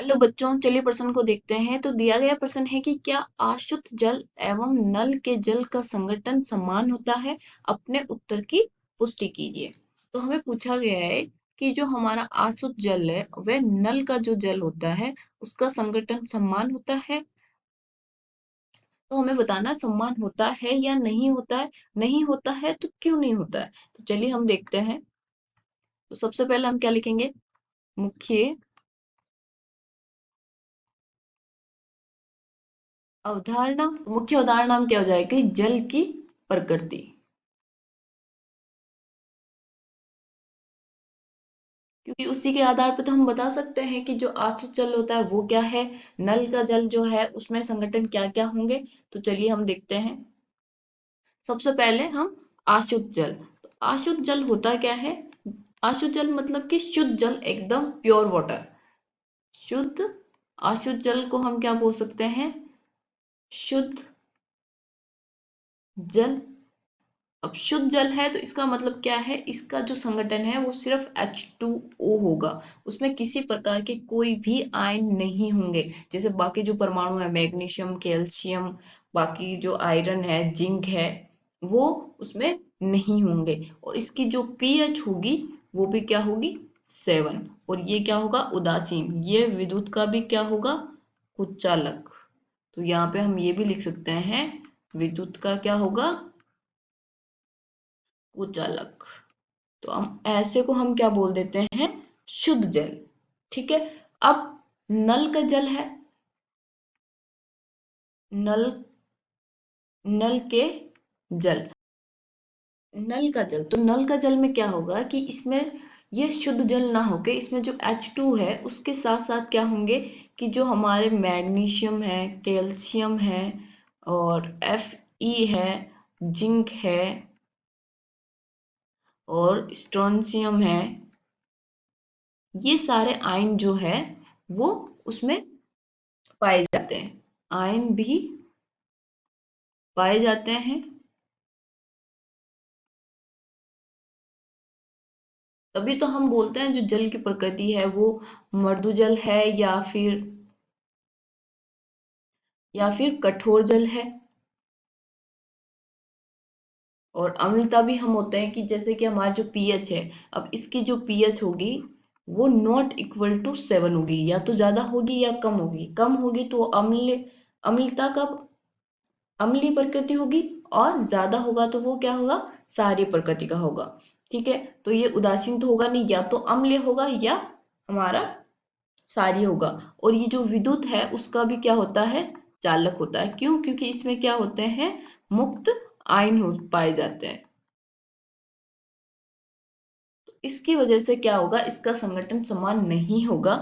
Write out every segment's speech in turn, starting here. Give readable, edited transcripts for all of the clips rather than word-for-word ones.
Hello बच्चों, चलिए प्रश्न को देखते हैं। तो दिया गया प्रश्न है कि क्या आशुद्ध जल एवं नल के जल का संघटन समान होता है? अपने उत्तर की पुष्टि कीजिए। तो हमें पूछा गया है कि जो हमारा आशुद्ध जल है वह नल का जो जल होता है उसका संघटन समान होता है। तो हमें बताना समान होता है या नहीं होता है। नहीं होता है तो क्यों नहीं होता है? तो चलिए हम देखते हैं। तो सबसे पहले हम क्या लिखेंगे? मुख्य अवधारणा। मुख्य अवधारणा में क्या हो जाएगी? जल की प्रकृति। क्योंकि उसी के आधार पर तो हम बता सकते हैं कि जो आसुत जल होता है वो क्या है, नल का जल जो है उसमें संगठन क्या क्या होंगे। तो चलिए हम देखते हैं। सबसे पहले हम अशुद्ध जल। तो अशुद्ध जल होता क्या है? अशुद्ध जल मतलब कि शुद्ध जल, एकदम प्योर वाटर। शुद्ध अशुद्ध जल को हम क्या बोल सकते हैं? शुद्ध जल। अब शुद्ध जल है तो इसका मतलब क्या है? इसका जो संगठन है वो सिर्फ H2O होगा। उसमें किसी प्रकार के कोई भी आयन नहीं होंगे। जैसे बाकी जो परमाणु है, मैग्नीशियम, कैल्शियम, बाकी जो आयरन है, जिंक है, वो उसमें नहीं होंगे। और इसकी जो पीएच होगी वो भी क्या होगी? 7। और ये क्या होगा? उदासीन। ये विद्युत का भी क्या होगा? कुचालक। तो यहाँ पे हम ये भी लिख सकते हैं, विद्युत का क्या होगा? कुचालक। तो हम ऐसे को हम क्या बोल देते हैं? शुद्ध जल। ठीक है। अब नल का जल है। नल नल के जल। नल का जल, तो नल का जल में क्या होगा कि इसमें ये शुद्ध जल ना होके इसमें जो H2 है उसके साथ साथ क्या होंगे कि जो हमारे मैग्नीशियम है, कैल्शियम है, और Fe है, जिंक है, और स्ट्रोंशियम है, ये सारे आयन जो है वो उसमें पाए जाते हैं। आयन भी पाए जाते हैं। तभी तो हम बोलते हैं जो जल की प्रकृति है वो मृदु जल है या फिर कठोर जल है। और अम्लता भी हम होते हैं कि जैसे कि हमारा जो पीएच है, अब इसकी जो पीएच होगी वो नॉट इक्वल टू 7 होगी। या तो ज्यादा होगी या कम होगी। कम होगी तो अम्लता का अम्लीय प्रकृति होगी, और ज्यादा होगा तो वो क्या होगा? क्षारीय प्रकृति का होगा। ठीक है। तो ये उदासीन तो होगा नहीं, या तो अम्लीय होगा या हमारा क्षारीय होगा। और ये जो विद्युत है उसका भी क्या होता है? चालक होता है। क्यों? क्योंकि इसमें क्या होते हैं? मुक्त आयन हो पाए जाते हैं। तो इसकी वजह से क्या होगा? इसका संगठन समान नहीं होगा।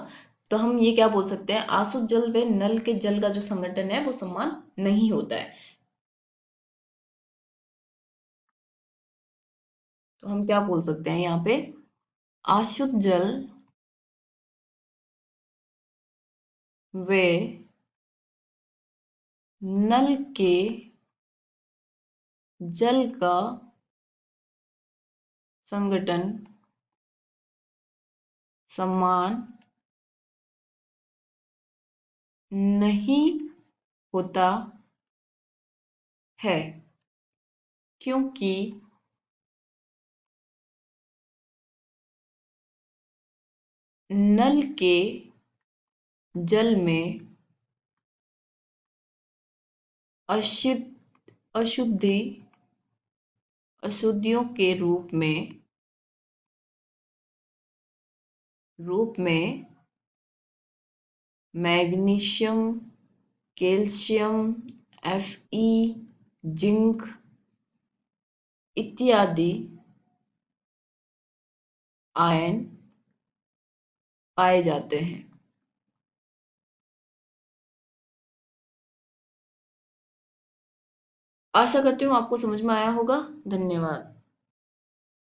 तो हम ये क्या बोल सकते हैं? आसुत जल व नल के जल का जो संगठन है वो समान नहीं होता है। तो हम क्या बोल सकते हैं यहाँ पे? अशुद्ध जल वे नल के जल का संगठन समान नहीं होता है, क्योंकि नल के जल में अशुद्ध अशुद्धि अशुद्धियों के रूप में मैग्नीशियम, कैल्शियम, Fe, जिंक इत्यादि आयन पाए जाते हैं। आशा करती हूँ आपको समझ में आया होगा। धन्यवाद।